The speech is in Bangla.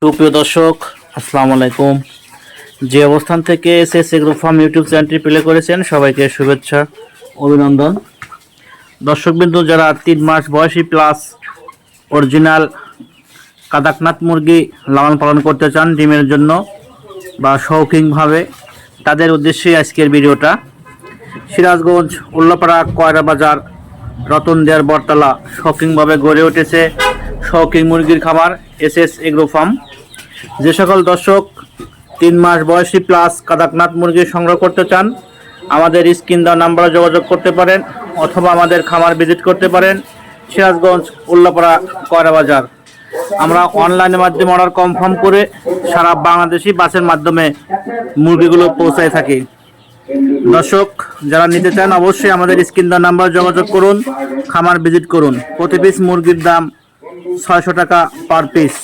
সুপ্রিয় দর্শক, আসসালামু আলাইকুম। যে অবস্থান থেকে এসএস এগ্রো ফার্ম ইউটিউব চ্যানেলটি প্লে করেছেন, সবাইকে শুভেচ্ছা, অভিনন্দন। দর্শকবৃন্দ, যারা 3 মাস বয়সী প্লাস অরিজিনাল কাদাকনাথ মুরগি লালন পালন করতে চান ডিমের জন্য বা শৌখিনভাবে, তাদের উদ্দেশ্যে আজকের ভিডিওটা। সিরাজগঞ্জ উল্লাপাড়া কয়রা বাজার রতন দেয়ার বটতলা শৌখিনভাবে গড়ে উঠেছে শৌখিন মুরগির খামার এসএস এগ্রো ফার্ম। যে সকল দর্শক 3 মাস বয়সী প্লাস কাদাকনাথ মুরগি সংগ্রহ করতে চান, আমাদের স্ক্রিন দেওয়া নাম্বারে যোগাযোগ করতে পারেন অথবা আমাদের খামার ভিজিট করতে পারেন। সিরাজগঞ্জ উল্লাপাড়া কয়রা বাজার। আমরা অনলাইনের মাধ্যমে অর্ডার কনফার্ম করে সারা বাংলাদেশি বাসের মাধ্যমে মুরগিগুলো পৌঁছায় থাকি। দর্শক, যারা নিতে চান অবশ্যই আমাদের স্ক্রিন দেওয়া নাম্বারে যোগাযোগ করুন, খামার ভিজিট করুন। প্রতি পিস মুরগির দাম 600 টাকা পার পিস।